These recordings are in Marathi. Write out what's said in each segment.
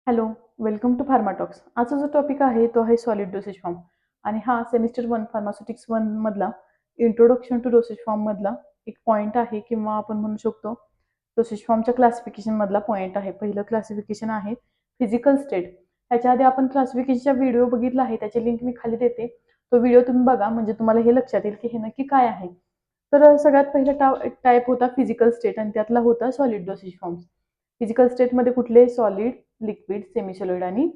Hello, welcome to फार्माटॉक्स. आजचा जो टॉपिक आहे तो आहे सॉलिड डोसेज फॉर्म आणि हा सेमिस्टर 1 फार्मास्युटिक्स 1 मधला इंट्रोडक्शन टू डोसेज फॉर्म मधला एक पॉइंट आहे किंवा आपण म्हणू शकतो डोसेज फॉर्मच्या क्लासिफिकेशन मधला पॉइंट आहे. पहिलं क्लासिफिकेशन आहे फिजिकल स्टेट. ह्याच्या आधी आपण क्लासिफिकेशनचा व्हिडिओ बघितला आहे, त्याची लिंक मी खाली देते. तो व्हिडिओ तुम्ही बघा म्हणजे तुम्हाला हे लक्षात येईल की हे नक्की काय आहे. तर सगळ्यात पहिला टाईप होता फिजिकल स्टेट आणि त्यातला होता सॉलिड डोसेज फॉर्म. फिजिकल स्टेटमध्ये कुठले सॉलिड, लिक्विड, सेमीसॉलिड आणि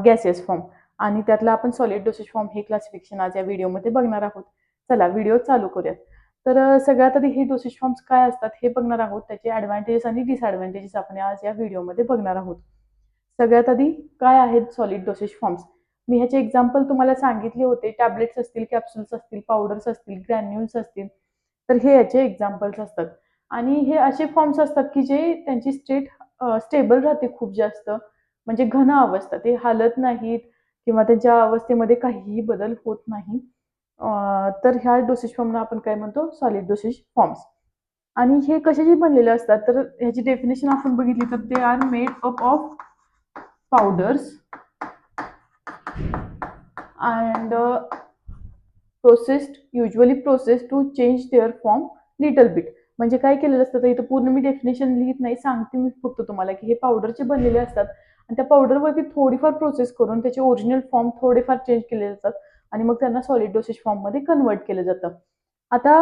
गॅसियस फॉर्म आणि त्यातला आपण सॉलिड डोसेज फॉर्म हे क्लासिफिकेशन आज या व्हिडिओमध्ये बघणार आहोत. चला व्हिडिओ चालू करूयात. तर सगळ्यात आधी हे डोसेज फॉर्म्स काय असतात हे बघणार आहोत. त्याचे ॲडव्हान्टेजेस आणि डिसॲडव्हान्टेजेस आपण आज या व्हिडिओमध्ये बघणार आहोत. सगळ्यात आधी काय आहेत सॉलिड डोसेज फॉर्म्स? मी ह्याचे एक्झाम्पल तुम्हाला सांगितले होते. टॅबलेट्स असतील, कॅप्सूल्स असतील, पावडर्स असतील, ग्रॅन्युल्स असतील. तर हे याचे एक्झाम्पल्स असतात आणि हे असे फॉर्म्स असतात की जे त्यांची स्टेट स्टेबल राहते खूप जास्त, म्हणजे घन अवस्था, ते हालत नाहीत किंवा त्यांच्या अवस्थेमध्ये काहीही बदल होत नाही. तर ह्या डोसेज फॉर्मला आपण काय म्हणतो? Solid dosage forms. आणि हे कशाचे बनलेले असतात? तर ह्याची डेफिनेशन आपण बघितली तर ते are made up of powders and usually processed to change their form little bit. म्हणजे काय केलेलं असतं, तर इथं पूर्ण मी डेफिनेशन लिहित नाही, सांगते मी फक्त तुम्हाला की हे पावडरचे बनलेले असतात आणि त्या पावडरवरती थोडीफार प्रोसेस करून त्याचे ओरिजिनल फॉर्म थोडेफार चेंज केले जातात आणि मग त्यांना सॉलिड डोसेज फॉर्ममध्ये कन्वर्ट केलं जातं. आता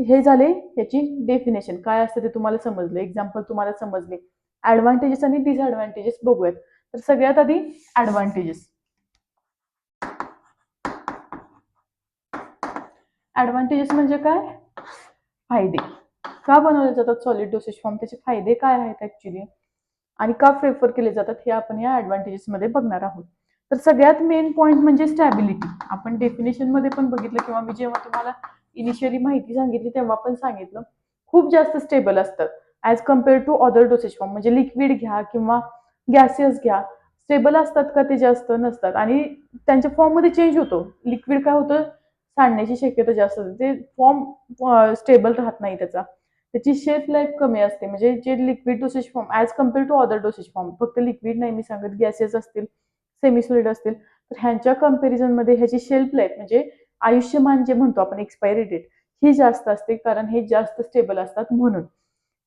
हे झाले ह्याची डेफिनेशन. काय असतं ते तुम्हाला समजलं, एक्झाम्पल तुम्हाला समजले. ॲडव्हान्टेजेस आणि डिसॲडव्हान्टेजेस बघूयात. तर सगळ्यात आधी ॲडव्हान्टेजेस. ॲडव्हान्टेजेस म्हणजे काय? फायदे. का बनवले जातात सॉलिड डोसेज फॉर्म? त्याचे फायदे काय आहेत ऍक्च्युली आणि का प्रेफर केले जातात हे आपण या ॲडव्हान्टेजेसमध्ये बघणार आहोत. तर सगळ्यात मेन पॉईंट म्हणजे स्टॅबिलिटी. आपण डेफिनेशनमध्ये पण बघितलं किंवा मी जेव्हा तुम्हाला इनिशियली माहिती सांगितली तेव्हा पण सांगितलं, खूप जास्त स्टेबल असतात as compare to other dosage form. म्हणजे लिक्विड घ्या किंवा गॅसियस घ्या, स्टेबल असतात का? ते जास्त नसतात आणि त्यांच्या फॉर्ममध्ये चेंज होतो. लिक्विड काय होतं, सांडण्याची शक्यता जास्त असते, ते फॉर्म स्टेबल राहत नाही त्याचा. त्याची शेल्फ लाईफ कमी असते. म्हणजे जे liquid dosage form as compare to other dosage form, फक्त लिक्विड नाही मी सांगत, गॅसेस असतील, सेमीसॉलिड असतील, तर ह्यांच्या कम्पॅरिझनमध्ये ह्याची शेल्फ लाईफ म्हणजे आयुष्यमान जे म्हणतो आपण, एक्सपायरी डेट, ही जास्त असते कारण हे जास्त स्टेबल असतात म्हणून.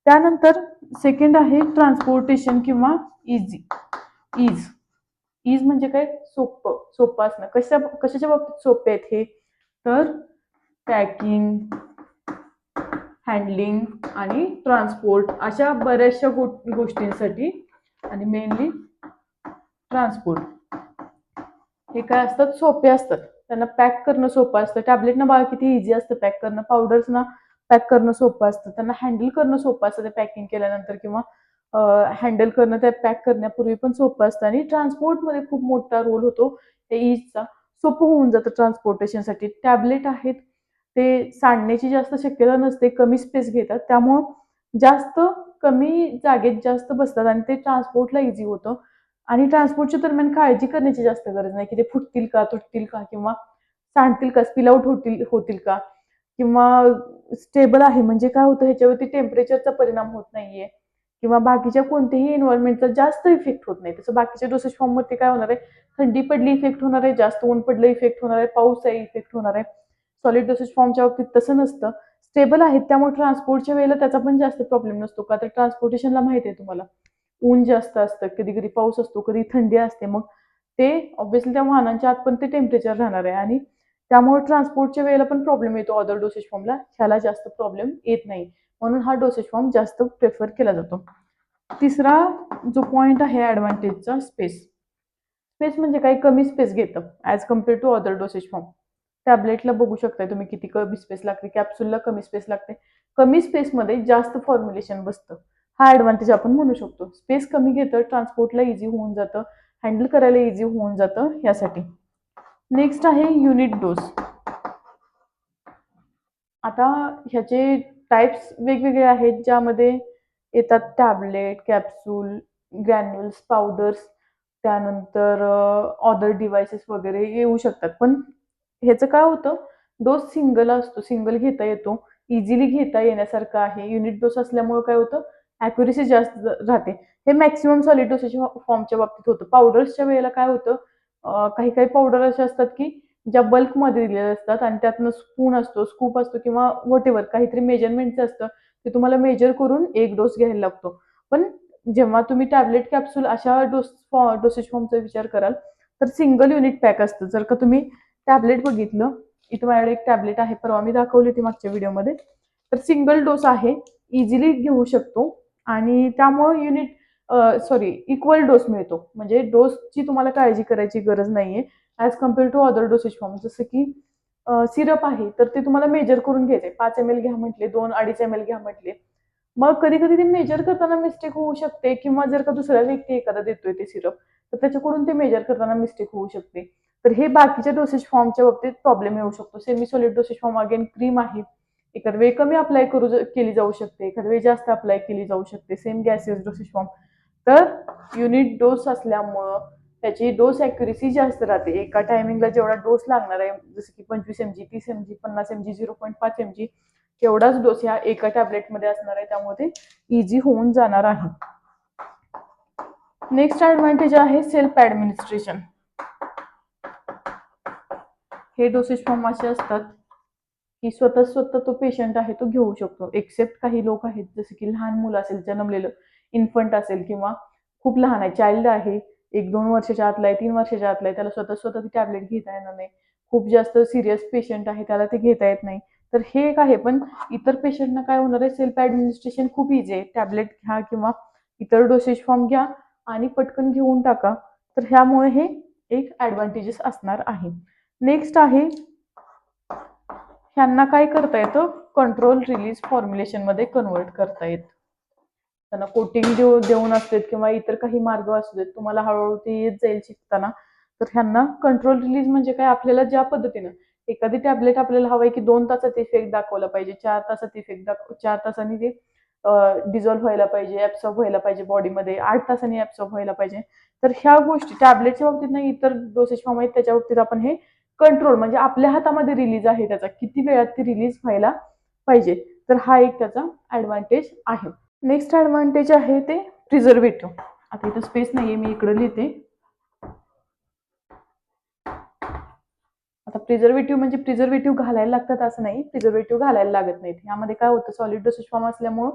त्यानंतर सेकंड आहे ट्रान्सपोर्टेशन किंवा इझी. इज इज म्हणजे काय? सोपं. सोपं असणं. कशाच्या बाबतीत सोपे आहेत हे? तर पॅकिंग, हँडलिंग आणि ट्रान्सपोर्ट अशा बऱ्याचशा गोष्टींसाठी आणि मेनली ट्रान्सपोर्ट हे काय असतात? सोपे असतात. त्यांना पॅक करणं सोपं असतं. टॅबलेटनं बाळ किती इझी असतं पॅक करणं, पावडर्सना पॅक करणं सोपं असतं. त्यांना हँडल करणं सोपं असतं ते पॅकिंग केल्यानंतर किंवा हँडल करणं त्या पॅक करण्यापूर्वी पण सोपं असतं आणि ट्रान्सपोर्टमध्ये खूप मोठा रोल होतो त्या इजचा. सोपं होऊन जातं ट्रान्सपोर्टेशनसाठी. टॅबलेट आहेत ते सांडण्याची जास्त शक्यता नसते, कमी स्पेस घेतात, त्यामुळं जास्त कमी जागेत जास्त बसतात आणि ते ट्रान्सपोर्टला इझी होतं. आणि ट्रान्सपोर्टच्या दरम्यान काळजी करण्याची जास्त गरज नाही की ते फुटतील का, तुटतील का किंवा सांडतील का, स्पिल आउट होतील होतील का, किंवा स्टेबल आहे म्हणजे काय होतं, ह्याच्यावरती टेम्परेचरचा परिणाम होत नाहीये किंवा बाकीच्या कोणत्याही एन्व्हायरमेंटचा जास्त इफेक्ट होत नाही. तसं बाकीच्या डोसेज फॉर्मवरती काय होणार आहे, थंडी पडली इफेक्ट होणार आहे, जास्त ऊन पडलं इफेक्ट होणार आहे, पाऊस आहे इफेक्ट होणार आहे. सॉलिड डोसेज फॉर्मच्या बाबतीत तसं नसतं. स्टेबल आहेत त्यामुळे ट्रान्सपोर्टच्या वेळेला त्याचा पण जास्त प्रॉब्लेम नसतो. का तर ट्रान्सपोर्टेशनला माहिती आहे तुम्हाला, ऊन जास्त असतं, कधी कधी पाऊस असतो, कधी थंडी असते, मग ते ऑब्व्हियसली त्या वाहनांच्या आत पण ते टेम्परेचर राहणार आहे आणि त्यामुळे ट्रान्सपोर्टच्या वेळेला पण प्रॉब्लेम येतो. अदर डोसेज फॉर्मला ह्याला जास्त प्रॉब्लेम येत नाही, म्हणून हा डोसेज फॉर्म जास्त प्रेफर केला जातो. तिसरा जो पॉईंट आहे ॲडव्हान्टेजचा, स्पेस. स्पेस म्हणजे काही कमी स्पेस घेतं as compare to other dosage form. टॅबलेटला बघू शकताय तुम्ही किती कमी स्पेस लागते, कॅप्सूलला कमी स्पेस लागते. कमी स्पेसमध्ये जास्त फॉर्म्युलेशन बसतं, हा ॲडव्हान्टेज आपण म्हणू शकतो. स्पेस कमी घेतं, ट्रान्सपोर्टला इझी होऊन जातं, हँडल करायला इझी होऊन जातं यासाठी. नेक्स्ट आहे युनिट डोस. आता ह्याचे टाईप्स वेगवेगळे आहेत, ज्यामध्ये येतात टॅबलेट, कॅप्सूल, ग्रॅन्युल्स, पावडर्स, त्यानंतर अदर डिव्हाइसेस वगैरे येऊ शकतात. पण ह्याचं काय होतं, डोस सिंगल असतो, सिंगल घेता येतो, इझिली घेता येण्यासारखं आहे. युनिट डोस असल्यामुळे काय होतं, ॲक्युरेसी जास्त राहते. हे मॅक्सिमम सॉलिड डोसेज फॉर्मच्या बाबतीत होतं. पावडर्सच्या वेळेला काय होतं, काही काही पावडर अशा असतात की ज्या बल्कमध्ये दिलेल्या असतात आणि त्यातनं स्पून असतो, स्कूप असतो किंवा व्हॉटएव्हर काहीतरी मेजरमेंटचं असतं. ते तुम्हाला मेजर करून एक डोस घ्यायला लागतो. पण जेव्हा तुम्ही टॅबलेट कॅप्सूल अशा डोसेज फॉर्मचा विचार कराल, तर सिंगल युनिट पॅक असतं. जर का तुम्ही टॅबलेट बघितलं, इथं माझ्याकडे एक टॅबलेट आहे, परवा मी दाखवली होती मागच्या व्हिडिओमध्ये. तर सिंगल डोस आहे, इझिली घेऊ शकतो आणि त्यामुळे इक्वल डोस मिळतो. म्हणजे डोसची तुम्हाला काळजी करायची गरज नाहीये as compare to other dosage form. जसं की सिरप आहे, तर ते तुम्हाला मेजर करून घ्यायचे. 5 ml घ्या म्हटले, 2-2.5 ml घ्या म्हटले. मग कधी-कधी ते मेजर करताना मिस्टेक होऊ शकते किंवा जर का दुसरा व्यक्ती एखादा देतोय ते सिरप, तर त्याच्याकडून ते मेजर करताना मिस्टेक होऊ शकते. तर हे बाकीच्या डोसेज फॉर्मच्या बाबतीत प्रॉब्लेम येऊ शकतो. Semi solid dosage form again cream आहे. एखाद वेळी कमी अप्लाय केली जाऊ शकते, एखाद वेळी जास्त अप्लाय केली जाऊ शकते. Same gases dosage form. तर युनिट डोस असल्यामुळं त्याची डोस ॲक्युरेसी जास्त राहते. एका टायमिंगला जेवढा डोस लागणार आहे, जसं की 25 mg, 30 mg, 50 mg, 0.5 mg तेवढाच डोस ह्या एका टॅबलेटमध्ये असणार आहे. त्यामुळे ते इझी होऊन जाणार आहे. नेक्स्ट ॲडव्हान्टेज आहे सेल्फ ॲडमिनिस्ट्रेशन. हे डोसेज फॉर्म असे असतात की स्वतः तो पेशंट आहे तो घेऊ शकतो. एक्सेप्ट काही लोक आहेत, जसे की लहान मुलं असेल, जन्मलेलं इन्फंट असेल किंवा खूप लहान आहे, चाइल्ड आहे, 1-2 वर्षाच्या आतला आहे, 3 वर्षाच्या आतला आहे, त्याला स्वतः ती टॅबलेट घेता येणार नाही. खूप जास्त सिरियस पेशंट आहे, त्याला ते घेता येत नाही. तर हे एक आहे. पण इतर पेशंटना काय होणार आहे, सेल्फ ॲडमिनिस्ट्रेशन खूप इझी आहे. टॅबलेट घ्या किंवा इतर डोसेज फॉर्म घ्या आणि पटकन घेऊन टाका. तर ह्यामुळे हे एक ॲडव्हान्टेजेस असणार आहे. नेक्स्ट आहे, ह्यांना काय करता येतं, कंट्रोल रिलीज फॉर्म्युलेशनमध्ये कन्वर्ट करता येतं. त्यांना कोटिंग देऊन असतात किंवा इतर काही मार्ग असू देत, तुम्हाला हळूहळू ते येत जाईल शिकताना. तर ह्यांना कंट्रोल रिलीज म्हणजे काय, आपल्याला ज्या पद्धतीनं एखादी टॅबलेट आपल्याला हवंय की 2 तासात इफेक्ट दाखवला पाहिजे, 4 तासात इफेक्ट 4 तासांनी ते डिझॉल्व्ह व्हायला पाहिजे, ॲब्सॉर्ब व्हायला पाहिजे बॉडीमध्ये, 8 तासांनी ॲब्सॉर्ब व्हायला पाहिजे. तर ह्या गोष्टी टॅबलेटच्या बाबतीत नाही, इतर डोसेज फॉर्म आहेत त्याच्या बाबतीत आपण हे कंट्रोल म्हणजे आपल्या हातामध्ये रिलीज आहे त्याचा, किती वेळात ती रिलीज व्हायला पाहिजे. तर हा एक त्याचा ॲडव्हान्टेज आहे. नेक्स्ट ॲडव्हान्टेज आहे ते प्रिझर्वेटिव्ह. आता इथं स्पेस नाहीये, मी इकडे लिहिते. आता प्रिझर्वेटिव्ह म्हणजे प्रिझर्वेटिव्ह घालायला लागतात असं नाही, प्रिझर्वेटिव्ह घालायला लागत नाहीत. यामध्ये काय होतं, सॉलिड डोसेज फॉर्म असल्यामुळं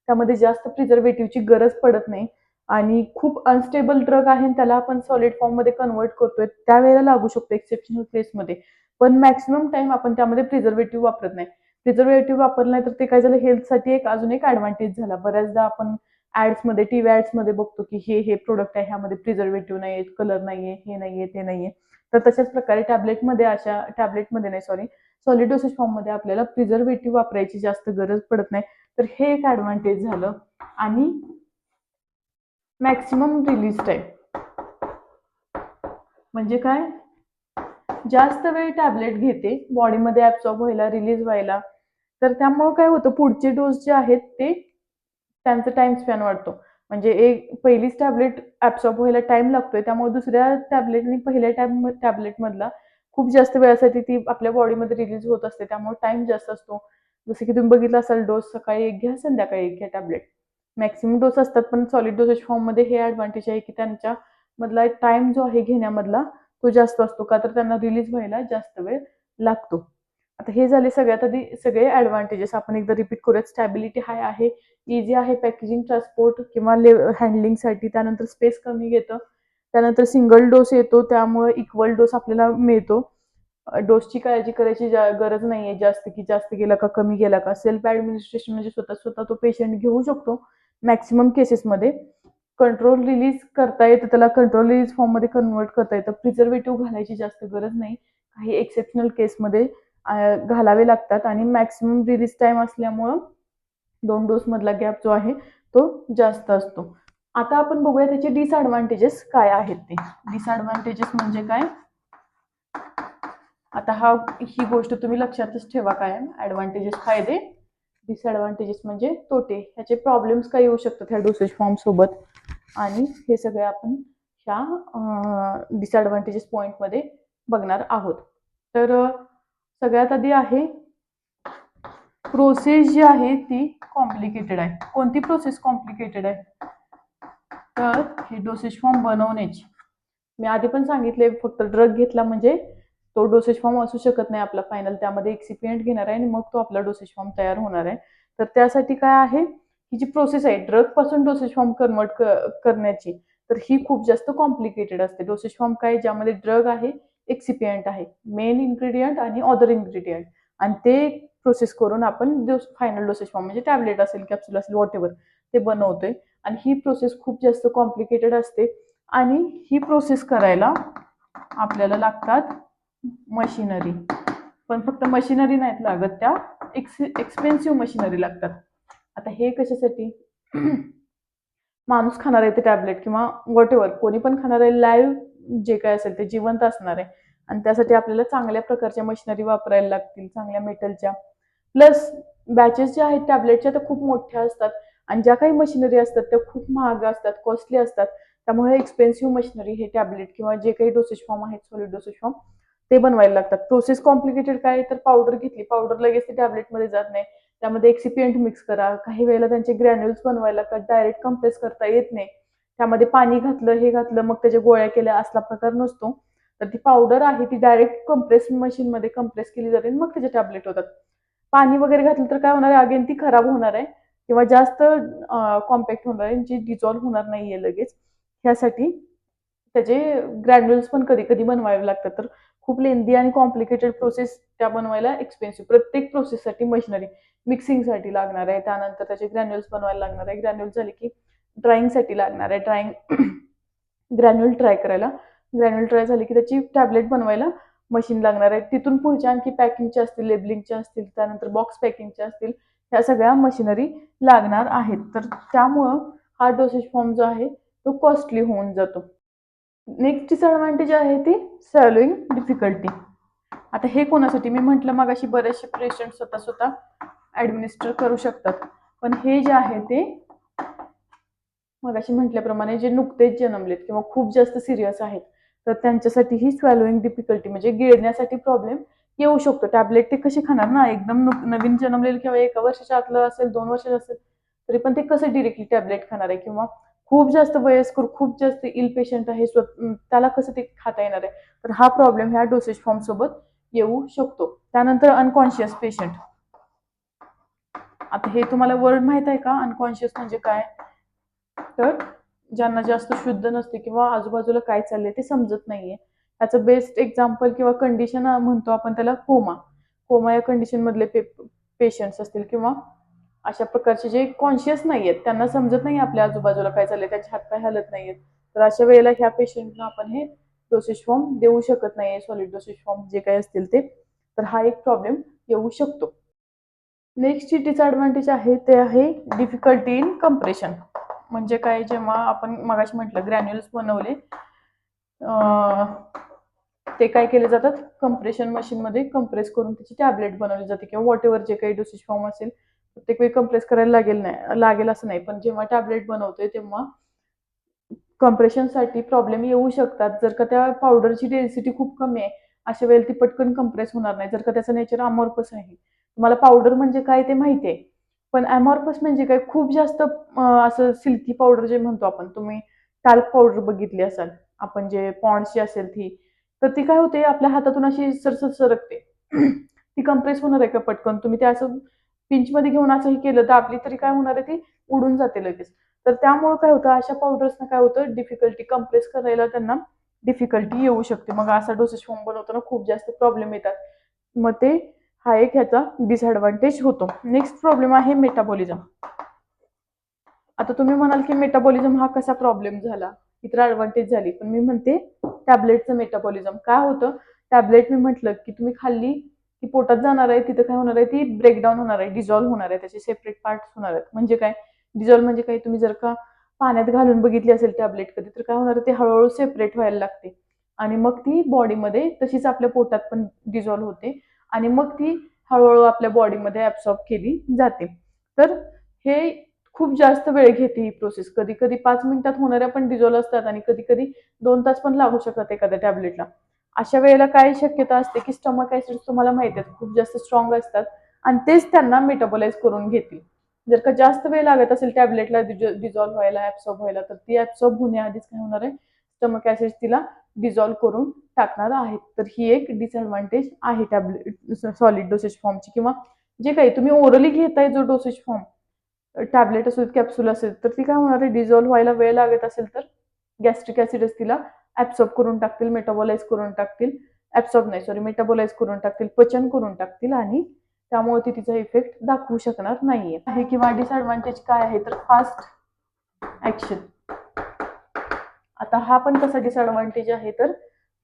त्यामध्ये जास्त प्रिझर्वेटिव्हची गरज पडत नाही आणि खूप अनस्टेबल ड्रग आहे आणि त्याला आपण सॉलिड फॉर्ममध्ये कन्वर्ट करतोय, त्यावेळेला लागू शकतो एक्सेप्शनल केसमध्ये. पण मॅक्सिमम टाइम आपण त्यामध्ये प्रिझर्वेटिव्ह वापरत नाही. प्रिझर्वेटिव्ह वापरलं नाही तर ते काय झालं, हेल्थसाठी एक अजून एक ॲडव्हान्टेज झाला. बऱ्याचदा आपण ॲड्समध्ये, टीव्ही ॲड्समध्ये बघतो की हे प्रोडक्ट आहे, ह्यामध्ये प्रिझर्वेटिव्ह नाहीये, कलर नाहीये, हे नाहीये, ते नाहीये. तर तशाच प्रकारे टॅबलेटमध्ये नाही, सॉलिड डोसेज फॉर्ममध्ये आपल्याला प्रिझर्वेटिव्ह वापरायची जास्त गरज पडत नाही. तर हे एक ॲडव्हान्टेज झालं. आणि मॅक्सिमम रिलीज टाईम म्हणजे काय, जास्त वेळ टॅबलेट घेते बॉडीमध्ये ॲब्सॉर्ब व्हायला, रिलीज व्हायला. तर त्यामुळे काय होतं, पुढचे डोस जे आहेत ते त्यांचा टाइम स्पॅन वाढतो. म्हणजे पहिलीच टॅबलेट ॲब्सॉर्ब व्हायला टाइम लागतोय, त्यामुळे दुसऱ्या टॅबलेटनी पहिल्या टॅबलेटमधला खूप जास्त वेळासाठी ती आपल्या बॉडीमध्ये रिलीज होत असते, त्यामुळे टाइम जास्त असतो. जसं की तुम्ही बघितलं असाल, डोस सकाळी 1 घ्या, संध्याकाळी 1 घ्या टॅबलेट. मॅक्सिमम डोस असतात, पण सॉलिड डोसेज फॉर्ममध्ये हे ॲडव्हान्टेज आहे की त्यांच्या मधला टाइम जो आहे घेण्यामधला तो जास्त असतो, का तर त्यांना रिलीज व्हायला जास्त वेळ लागतो. आता हे झाले सगळ्यात आधी सगळे ॲडव्हान्टेजेस. आपण एकदा रिपीट करूयात. स्टॅबिलिटी हाय आहे, इझी आहे पॅकेजिंग, ट्रान्सपोर्ट किंवा हँडलिंगसाठी. त्यानंतर स्पेस कमी घेतं. त्यानंतर सिंगल डोस येतो, त्यामुळे इक्वल डोस आपल्याला मिळतो. डोसची काळजी करायची गरज नाहीये, जास्त की जास्त गेला का कमी गेला का. सेल्फ ॲडमिनिस्ट्रेशन म्हणजे स्वतः तो पेशंट घेऊ शकतो मॅक्सिमम केसेसमध्ये. कंट्रोल रिलीज करता येतं, त्याला कंट्रोल रिलीज फॉर्ममध्ये कन्वर्ट करता येतं. प्रिझर्वेटिव्ह घालायची जास्त गरज नाही, काही एक्सेप्शनल केसमध्ये घालावे लागतात. आणि मॅक्सिमम रिलीज टाइम असल्यामुळं 2 डोस मधला गॅप जो आहे तो जास्त असतो. आता आपण बघूया त्याचे डिसएडव्हान्टेजेस काय आहेत ते. डिसएडव्हान्टेजेस म्हणजे काय, आता ही गोष्ट तुम्ही लक्षातच ठेवा कायम. ॲडव्हान्टेजेस फायदे, डिसएडव्हान्टेजेस म्हणजे तोटे. ह्याचे प्रॉब्लेम्स काय येऊ शकतात ह्या डोसेज फॉर्म सोबत, आणि हे सगळे आपण ह्या डिसएडव्हान्टेजेस पॉईंटमध्ये बघणार आहोत. तर सगळ्यात आधी आहे प्रोसेस जी आहे ती कॉम्प्लिकेटेड आहे. कोणती प्रोसेस कॉम्प्लिकेटेड आहे? तर हे डोसेज फॉर्म बनवण्याची, मी आधी पण सांगितले, फक्त ड्रग घेतला म्हणजे तो डोसेज फॉर्म असू शकत नाही आपला फायनल. त्यामध्ये एक्सिपिएंट घेणार आहे आणि मग तो आपला डोसेज फॉर्म तयार होणार आहे. तर त्यासाठी काय आहे, ही जी प्रोसेस आहे ड्रग पासून डोसेज फॉर्म कन्वर्ट करण्याची, तर ही खूप जास्त कॉम्प्लिकेटेड असते. डोसेज फॉर्म काय, ज्यामध्ये ड्रग आहे, एक्सिपिएंट आहे, मेन इन्ग्रेडियंट आणि अदर इन्ग्रेडियंट, आणि ते प्रोसेस करून आपण फायनल डोसेज फॉर्म म्हणजे टॅबलेट असेल, कॅप्सूल असेल, वॉट एव्हर ते बनवतोय. आणि ही प्रोसेस खूप जास्त कॉम्प्लिकेटेड असते. आणि ही प्रोसेस करायला आपल्याला लागतात मशिनरी. पण फक्त मशिनरी नाहीत लागत, त्या एक्सपेन्सिव्ह मशिनरी लागतात. आता हे कशासाठी? माणूस खाणार आहे ते टॅबलेट किंवा वॉट एव्हर, कोणी पण खाणार आहे, लाईव्ह जे काय असेल ते जिवंत असणार आहे. आणि त्यासाठी आपल्याला चांगल्या प्रकारच्या मशिनरी वापरायला लागतील, चांगल्या मेटलच्या. प्लस बॅचेस ज्या आहेत टॅबलेटच्या त्या खूप मोठ्या असतात, आणि ज्या काही मशिनरी असतात त्या खूप महाग असतात, कॉस्टली असतात. त्यामुळे एक्सपेन्सिव्ह मशिनरी हे टॅबलेट किंवा जे काही डोसेज फॉर्म आहेत, सॉलिड डोसेज फॉर्म, ते बनवायला लागतात. प्रोसेस कॉम्प्लिकेटेड काय, तर पावडर घेतली, पावडर लगेच ते टॅबलेटमध्ये जात नाही, त्यामध्ये एक्सिपिएंट मिक्स करा, काही वेळेला त्यांचे ग्रॅन्युल्स बनवायला लागतात, डायरेक्ट कंप्रेस करता येत नाही, त्यामध्ये पाणी घातलं, हे घातलं, मग त्याच्या गोळ्या केल्या, असला प्रकार नसतो. तर ती पावडर आहे ती डायरेक्ट कंप्रेस मशीनमध्ये कंप्रेस केली जाते, मग त्याचे टॅबलेट होतात. पाणी वगैरे घातलं तर काय होणार आहे, अगेन ती खराब होणार आहे किंवा जास्त कॉम्पॅक्ट होणार आहे, जी डिझॉल्व्ह होणार नाहीये लगेच. ह्यासाठी त्याचे ग्रॅन्युल्स पण कधी कधी बनवावे लागतात. तर खूप लेंदी आणि कॉम्प्लिकेटेड प्रोसेस त्या बनवायला एक्सपेन्सिव्ह. प्रत्येक प्रोसेससाठी मशिनरी, मिक्सिंगसाठी लागणार आहे, त्यानंतर त्याचे ग्रॅन्युल्स बनवायला लागणार आहे, ग्रॅन्युल्स झाले की ड्राईंगसाठी लागणार आहे, ड्राईंग ग्रॅन्युल ट्राय करायला, ग्रॅन्युल ट्राय झाली की त्याची टॅबलेट बनवायला मशीन लागणार आहे. तिथून पुढच्या आणखी पॅकिंगच्या असतील, लेबलिंगच्या असतील, त्यानंतर बॉक्स पॅकिंगच्या असतील, ह्या सगळ्या मशिनरी लागणार आहेत. तर त्यामुळं हा डोसेज फॉर्म जो आहे तो कॉस्टली होऊन जातो. नेक्स्ट डिसएडव्हान्टेज आहे ती सॉल्विंग डिफिकल्टी. आता हे कोणासाठी, मी म्हटलं मग अशी बरेचसे पेशंट स्वतः स्वतः ऍडमिनिस्टर करू शकतात, पण हे जे आहे ते मगाशी म्हटल्याप्रमाणे जे नुकतेच जन्मलेत किंवा खूप जास्त सिरियस आहेत, तर त्यांच्यासाठी ही स्वॅलोईंग डिफिकल्टी म्हणजे गिळण्यासाठी प्रॉब्लेम येऊ शकतो. टॅबलेट ते कसे खाणार ना, एकदम नवीन जन्मलेलं किंवा 1 वर्षाच्या आतलं असेल, 2 वर्षाचं असेल, तरी पण ते कसं डिरेक्टली टॅबलेट खाणार आहे, किंवा खूप जास्त वयस्कर, खूप जास्त इल पेशंट आहे, त्याला कसं ते खाता येणार आहे. तर हा प्रॉब्लेम ह्या डोसेज फॉर्म सोबत येऊ शकतो. त्यानंतर अनकॉन्शियस पेशंट. आता हे तुम्हाला वर्ड माहित आहे का, अनकॉन्शियस म्हणजे काय? तर ज्यांना जास्त शुद्ध नसते किंवा आजूबाजूला काय चाललंय ते समजत नाहीये, त्याचं बेस्ट एक्झाम्पल किंवा कंडिशन म्हणतो आपण त्याला कोमा. कोमा या कंडिशन मधले पेशंट्स असतील किंवा अशा प्रकारचे जे कॉन्शियस नाहीयेत, त्यांना समजत नाही आपल्या आजूबाजूला काय चाललंय, त्यांचे हातपाय हलत नाहीयेत, तर अशा वेळेला ह्या पेशंटना आपण हे डोसेज फॉर्म देऊ शकत नाहीये, सॉलिड डोसेज फॉर्म जे काही असतील ते. तर हा एक प्रॉब्लेम येऊ शकतो. नेक्स्ट डिसएडव्हान्टेज आहे ते आहे डिफिकल्टी इन कंप्रेशन. म्हणजे काय, जेव्हा आपण मगाशी म्हटलं ग्रॅन्युल्स बनवले, ते काय केले जातात, कंप्रेशन मशीनमध्ये कंप्रेस करून त्याची टॅबलेट बनवली जाते, किंवा वॉट एव्हर जे काही डोसेज फॉर्म असेल प्रत्येक वेळी कंप्रेस करायला लागेल असं नाही, पण जेव्हा टॅबलेट बनवतोय तेव्हा कंप्रेशनसाठी प्रॉब्लेम येऊ शकतात. जर का त्या पावडरची डेन्सिटी खूप कमी आहे, अशा वेळेला ती पटकन कंप्रेस होणार नाही. जर का त्याचं नेचर अमॉर्फस आहे, तुम्हाला पावडर म्हणजे काय ते माहिती आहे, पण अमॉर्फस म्हणजे काय, खूप जास्त असं सिल्की पावडर जे म्हणतो आपण, तुम्ही टाल्क पावडर बघितली असाल, आपण जे पॉन्ड्सची असेल ती, तर ती काय होते, आपल्या हातातून अशी सरसर सरकते. ती कंप्रेस होणार आहे का पटकन? तुम्ही ते असं पिंचमध्ये घेऊन असंही केलं तर आपली तरी काय होणार आहे, ती उडून जाते लगेच. तर त्यामुळे काय होतं, अशा पावडर्सना काय होतं, डिफिकल्टी कंप्रेस करायला त्यांना डिफिकल्टी येऊ शकते. मग असा डोसेज फॉर्म बनवताना खूप जास्त प्रॉब्लेम येतात. मग ते हा एक ह्याचा डिसएडव्हान्टेज होतो. नेक्स्ट प्रॉब्लेम आहे मेटाबॉलिझम. आता तुम्ही म्हणाल की मेटाबॉलिझम हा कसा प्रॉब्लेम झाला, इतर ऍडव्हान्टेज झाली, पण मी म्हणते टॅबलेटचं मेटाबॉलिझम काय होतं. टॅबलेट मी म्हटलं की तुम्ही खाल्ली की पोटात जाणार आहे, तिथं काय होणार आहे, ती ब्रेकडाऊन होणार आहे, डिझॉल्व्ह होणार आहे, त्याचे सेपरेट पार्ट्स होणार आहेत. म्हणजे काय डिझॉल्व्ह म्हणजे काय, तुम्ही जर का पाण्यात घालून बघितली असेल टॅबलेट कधी, तर काय होणार आहे, ते हळूहळू सेपरेट व्हायला लागते, आणि मग ती बॉडीमध्ये तशीच आपल्या पोटात पण डिझॉल्व्ह होते, आणि मग ती हळूहळू आपल्या बॉडीमध्ये ऍब्सॉर्ब केली जाते. तर हे खूप जास्त वेळ घेते ही प्रोसेस. कधी कधी 5 मिनिटात होणाऱ्या पण डिझॉल्व्ह असतात, आणि कधी कधी 2 तास पण लागू शकतात एखाद्या टॅबलेटला. अशा वेळेला काय शक्यता असते की स्टमक ऍसिड तुम्हाला माहिती आहेत खूप जास्त स्ट्रॉंग असतात, आणि तेच त्यांना मेटाबोलाइज करून घेतील. जर का जास्त वेळ लागत असेल टॅबलेटला डिझॉल्व्ह व्हायला, ऍब्सॉर्ब व्हायला, तर ती ऍब्सॉर्ब होण्याआधीच काय होणार आहे, स्टमक ऍसिड तिला डिझॉल्व्ह करून टाकणार आहेत. तर ही एक डिसएडव्हान्टेज आहे टॅबलेट सॉलिड डोसेज फॉर्मची. किंवा जे काही तुम्ही ओरली घेताय जो डोसेज फॉर्म, टॅबलेट असेल कॅप्सूल असेल, तर ती काय होणार आहे, डिझॉल्व्ह व्हायला वेळ लागत असेल तर गॅस्ट्रिक ऍसिडच तिला ऍब्सॉर्ब करून टाकतील, मेटाबोलाइज करून टाकतील, ऍब्सॉर्ब नाही सॉरी मेटाबोलाइज करून टाकतील, पचन करून टाकतील, आणि त्यामुळे ती तिचा इफेक्ट दाखवू शकणार नाहीये. हे किंवा डिसएडव्हान्टेज काय आहे, तर फास्ट ऍक्शन. आता हा पण कसा डिसएडव्हान्टेज आहे, तर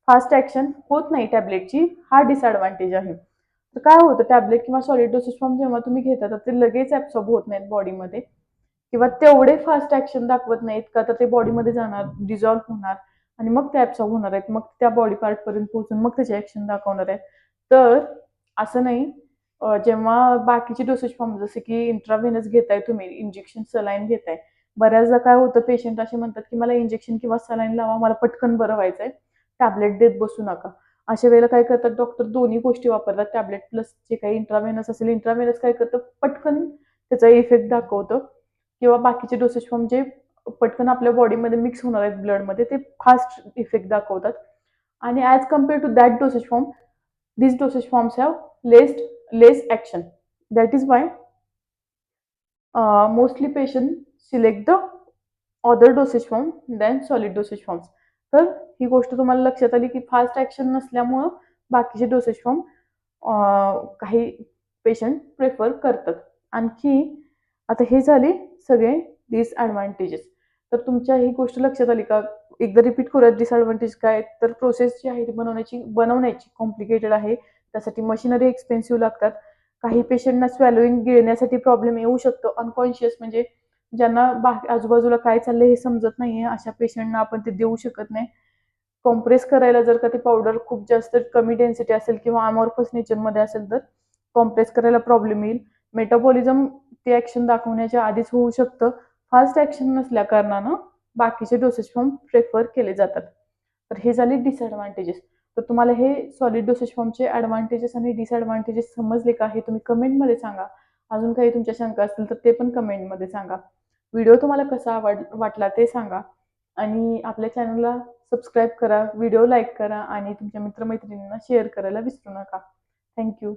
फास्ट ऍक्शन होत नाही टॅबलेटची, हा डिसएडव्हान्टेज आहे. तर काय होतं, टॅबलेट किंवा सॉलिड डोसेज फॉर्म जेव्हा तुम्ही घेता तर ते लगेच ऍब्सॉर्ब होत नाहीत बॉडीमध्ये, किंवा तेवढे फास्ट ऍक्शन दाखवत नाहीत का, तर ते बॉडीमध्ये जाणार, डिझॉल्व्ह होणार, आणि मग ते ऍब्सॉर्ब होणार आहेत, मग त्या बॉडी पार्ट पर्यंत पोहोचून मग त्याचे ऍक्शन दाखवणार आहेत. तर असं नाही, जेव्हा बाकीचे डोसेज फॉर्म जसे की इंट्राव्हेनस घेताय तुम्ही, इंजेक्शन सलाईन घेताय, बऱ्याचदा काय होतं, पेशंट असे म्हणतात की मला इंजेक्शन किंवा सलाईन लावा, मला पटकन बरं व्हायचंय, टॅबलेट देत बसू नका. अशा वेळेला काय करतात डॉक्टर, दोन्ही गोष्टी वापरतात, टॅबलेट प्लस जे काही इंट्राव्हेनस असेल, इंट्राव्हेनस काय करतं, पटकन त्याचा इफेक्ट दाखवतं, किंवा बाकीचे डोसेज फॉर्म जे पटकन आपल्या बॉडीमध्ये मिक्स होणार आहेत ब्लडमध्ये, ते फास्ट इफेक्ट दाखवतात. आणि as compare to that dosage form, these dosage forms have less action. That is why mostly patient select the other dosage form than solid dosage forms. तर ही गोष्ट तुम्हाला लक्षात आली की फास्ट ऍक्शन नसल्यामुळं बाकीचे डोसेज फॉर्म काही पेशंट प्रेफर करतात. आणखी आता हे झाले सगळे डिसएडव्हान्टेजेस. तर तुमच्या ही गोष्ट लक्षात आली का? एकदा रिपीट करूयात डिसएडव्हान्टेज काय. तर प्रोसेस जी आहे ती बनवण्याची कॉम्प्लिकेटेड आहे. त्यासाठी मशिनरी एक्सपेन्सिव्ह लागतात. काही पेशंटना स्वॅलोईंग गिळण्यासाठी प्रॉब्लेम येऊ शकतो. अनकॉन्शियस म्हणजे ज्यांना आजूबाजूला काय चाललंय हे समजत नाहीये, अशा पेशंटना आपण ते देऊ शकत नाही. कॉम्प्रेस करायला जर का ते पावडर खूप जास्त कमी डेन्सिटी असेल किंवा अमॉर्फस नेचरमध्ये असेल तर कॉम्प्रेस करायला प्रॉब्लेम येईल. मेटाबॉलिझम ते ऍक्शन दाखवण्याच्या आधीच होऊ शकतं. फास्ट ऍक्शन नसल्या कारणानं बाकीचे डोसेज फॉर्म प्रेफर केले जातात. तर हे झाले डिसएडव्हान्टेजेस. तर तुम्हाला हे सॉलिड डोसेज फॉर्मचे ॲडव्हान्टेजेस आणि डिसएडव्हान्टेजेस समजले का, हे तुम्ही कमेंटमध्ये सांगा. अजून काही तुमच्या शंका असतील तर ते पण कमेंटमध्ये सांगा. व्हिडिओ तुम्हाला कसा वाटला ते सांगा, आणि आपल्या चॅनलला सबस्क्राईब करा, व्हिडिओ लाईक करा, आणि तुमच्या मित्रमैत्रिणींना शेअर करायला विसरू नका. थँक्यू.